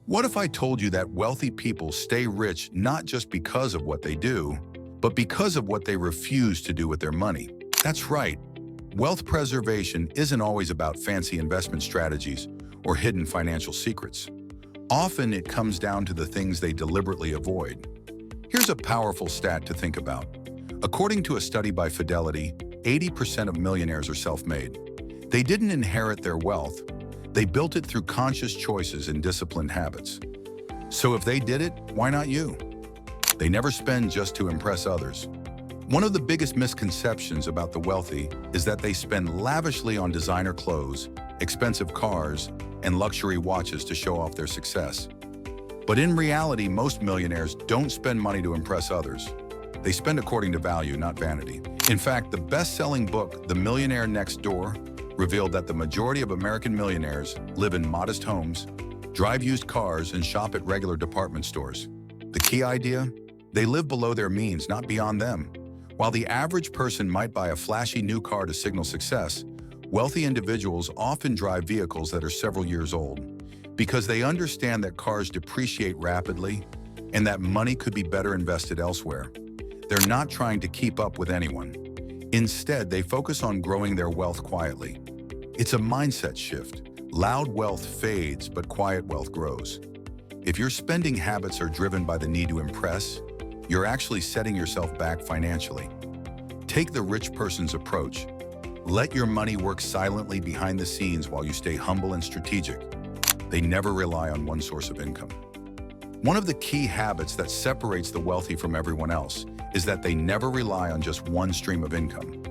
What if I told you that wealthy people stay rich not just because of what they do, but because of what they refuse to do with their money? That's right. Wealth preservation isn't always about fancy investment strategies or hidden financial secrets. Often it comes down to the things they deliberately avoid. Here's a powerful stat to think about. According to a study by Fidelity, 80% of millionaires are self-made. They didn't inherit their wealth. They built it through conscious choices and disciplined habits. So if they did it, why not you? They never spend just to impress others. One of the biggest misconceptions about the wealthy is that they spend lavishly on designer clothes, expensive cars, and luxury watches to show off their success. But in reality, most millionaires don't spend money to impress others. They spend according to value, not vanity. In fact, the best-selling book, The Millionaire Next Door, revealed that the majority of American millionaires live in modest homes, drive used cars, and shop at regular department stores. The key idea? They live below their means, not beyond them. While the average person might buy a flashy new car to signal success, wealthy individuals often drive vehicles that are several years old because they understand that cars depreciate rapidly and that money could be better invested elsewhere. They're not trying to keep up with anyone. Instead, they focus on growing their wealth quietly. It's a mindset shift. Loud wealth fades, but quiet wealth grows. If your spending habits are driven by the need to impress, you're actually setting yourself back financially. Take the rich person's approach. Let your money work silently behind the scenes while you stay humble and strategic. They never rely on one source of income. One of the key habits that separates the wealthy from everyone else is that they never rely on just one stream of income.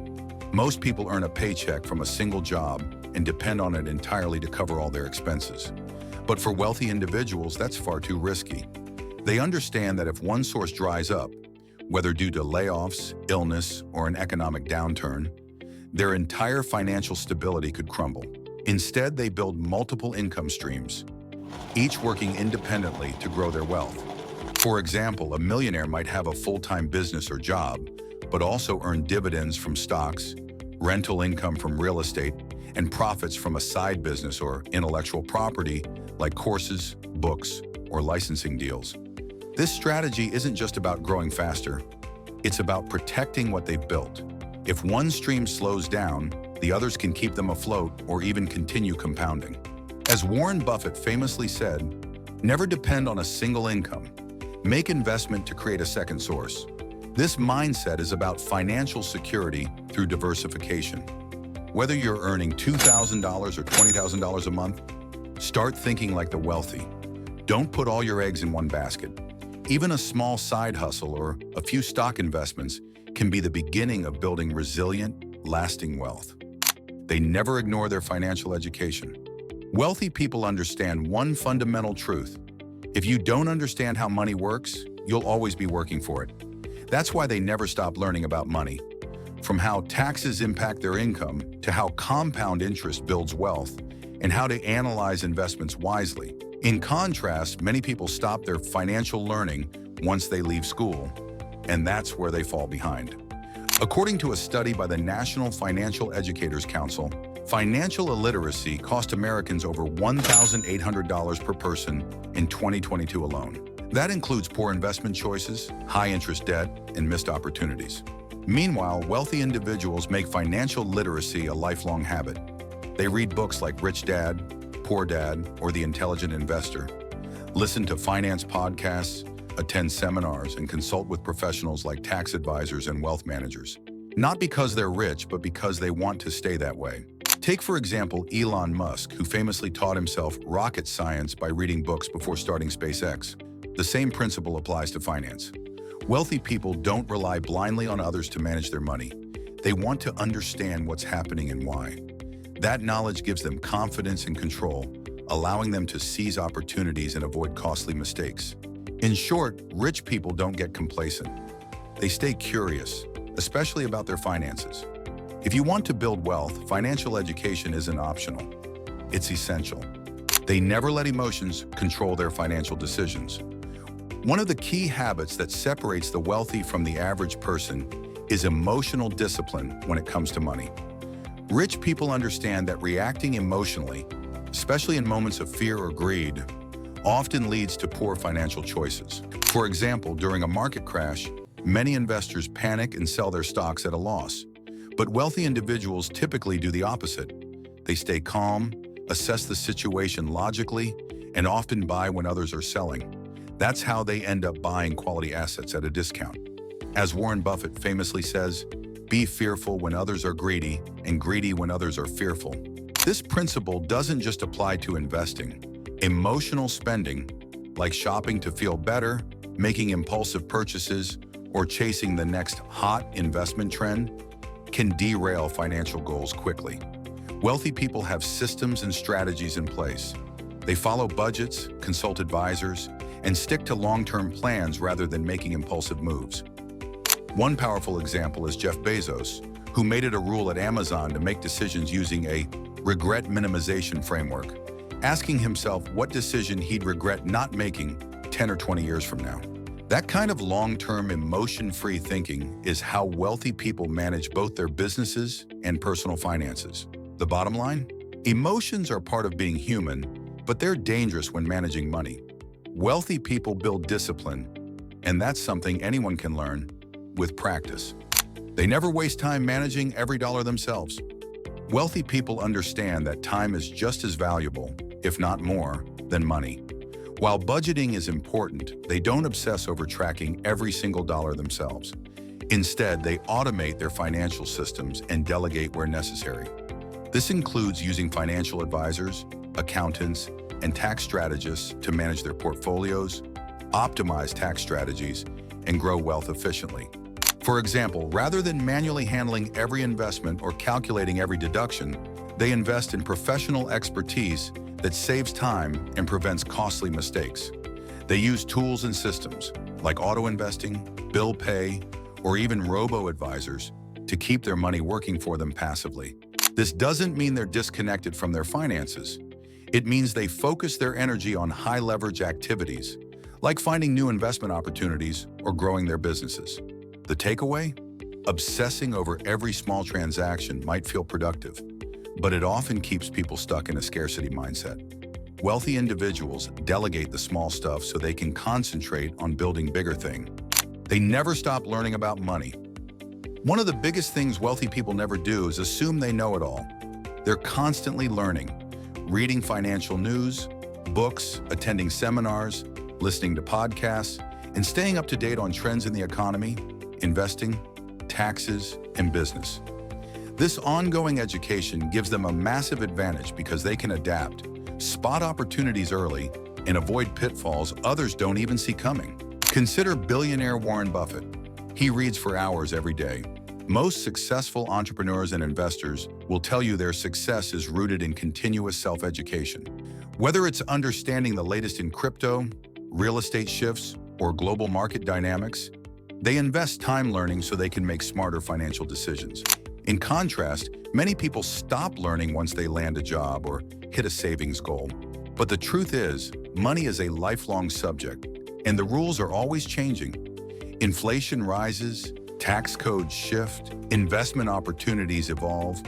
Most people earn a paycheck from a single job and depend on it entirely to cover all their expenses. But for wealthy individuals, that's far too risky. They understand that if one source dries up, whether due to layoffs, illness, or an economic downturn, their entire financial stability could crumble. Instead, they build multiple income streams, each working independently to grow their wealth. For example, a millionaire might have a full-time business or job, but also earn dividends from stocks, rental income from real estate, and profits from a side business or intellectual property like courses, books, or licensing deals. This strategy isn't just about growing faster. It's about protecting what they've built. If one stream slows down, the others can keep them afloat or even continue compounding. As Warren Buffett famously said, never depend on a single income. Make investment to create a second source. This mindset is about financial security through diversification. Whether you're earning $2,000 or $20,000 a month, start thinking like the wealthy. Don't put all your eggs in one basket. Even a small side hustle or a few stock investments can be the beginning of building resilient, lasting wealth. They never ignore their financial education. Wealthy people understand one fundamental truth. If you don't understand how money works, you'll always be working for it. That's why they never stop learning about money. From how taxes impact their income to how compound interest builds wealth and how to analyze investments wisely. In contrast, many people stop their financial learning once they leave school, and that's where they fall behind. According to a study by the National Financial Educators Council, financial illiteracy cost Americans over $1,800 per person in 2022 alone. That includes poor investment choices, high-interest debt, and missed opportunities. Meanwhile, wealthy individuals make financial literacy a lifelong habit. They read books like Rich Dad, Poor Dad, or The Intelligent Investor, listen to finance podcasts, attend seminars, and consult with professionals like tax advisors and wealth managers. Not because they're rich, but because they want to stay that way. Take, for example, Elon Musk, who famously taught himself rocket science by reading books before starting SpaceX. The same principle applies to finance. Wealthy people don't rely blindly on others to manage their money. They want to understand what's happening and why. That knowledge gives them confidence and control, allowing them to seize opportunities and avoid costly mistakes. In short, rich people don't get complacent. They stay curious, especially about their finances. If you want to build wealth, financial education isn't optional. It's essential. They never let emotions control their financial decisions. One of the key habits that separates the wealthy from the average person is emotional discipline when it comes to money. Rich people understand that reacting emotionally, especially in moments of fear or greed, often leads to poor financial choices. For example, during a market crash, many investors panic and sell their stocks at a loss. But wealthy individuals typically do the opposite. They stay calm, assess the situation logically, and often buy when others are selling. That's how they end up buying quality assets at a discount. As Warren Buffett famously says, "Be fearful when others are greedy, and greedy when others are fearful." This principle doesn't just apply to investing. Emotional spending, like shopping to feel better, making impulsive purchases, or chasing the next hot investment trend, can derail financial goals quickly. Wealthy people have systems and strategies in place. They follow budgets, consult advisors, and stick to long-term plans rather than making impulsive moves. One powerful example is Jeff Bezos, who made it a rule at Amazon to make decisions using a regret minimization framework, asking himself what decision he'd regret not making 10 or 20 years from now. That kind of long-term emotion-free thinking is how wealthy people manage both their businesses and personal finances. The bottom line? Emotions are part of being human, but they're dangerous when managing money. Wealthy people build discipline, and that's something anyone can learn with practice. They never waste time managing every dollar themselves. Wealthy people understand that time is just as valuable, if not more, than money. While budgeting is important, they don't obsess over tracking every single dollar themselves. Instead, they automate their financial systems and delegate where necessary. This includes using financial advisors, accountants, and tax strategists to manage their portfolios, optimize tax strategies, and grow wealth efficiently. For example, rather than manually handling every investment or calculating every deduction, they invest in professional expertise that saves time and prevents costly mistakes. They use tools and systems like auto-investing, bill pay, or even robo-advisors to keep their money working for them passively. This doesn't mean they're disconnected from their finances. It means they focus their energy on high-leverage activities, like finding new investment opportunities or growing their businesses. The takeaway? Obsessing over every small transaction might feel productive, but it often keeps people stuck in a scarcity mindset. Wealthy individuals delegate the small stuff so they can concentrate on building bigger things. They never stop learning about money. One of the biggest things wealthy people never do is assume they know it all. They're constantly learning, reading financial news, books, attending seminars, listening to podcasts, and staying up to date on trends in the economy, investing, taxes, and business. This ongoing education gives them a massive advantage because they can adapt, spot opportunities early, and avoid pitfalls others don't even see coming. Consider billionaire Warren Buffett. He reads for hours every day. Most successful entrepreneurs and investors will tell you their success is rooted in continuous self-education. Whether it's understanding the latest in crypto, real estate shifts, or global market dynamics, they invest time learning so they can make smarter financial decisions. In contrast, many people stop learning once they land a job or hit a savings goal. But the truth is, money is a lifelong subject, and the rules are always changing. Inflation rises, tax codes shift, investment opportunities evolve.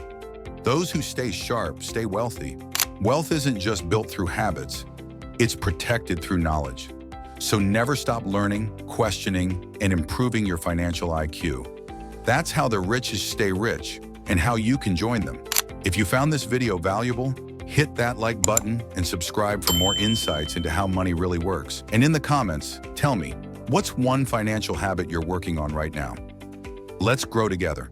Those who stay sharp stay wealthy. Wealth isn't just built through habits, it's protected through knowledge. So never stop learning, questioning, and improving your financial IQ. That's how the richest stay rich, and how you can join them. If you found this video valuable, hit that like button and subscribe for more insights into how money really works. And in the comments, tell me, what's one financial habit you're working on right now? Let's grow together.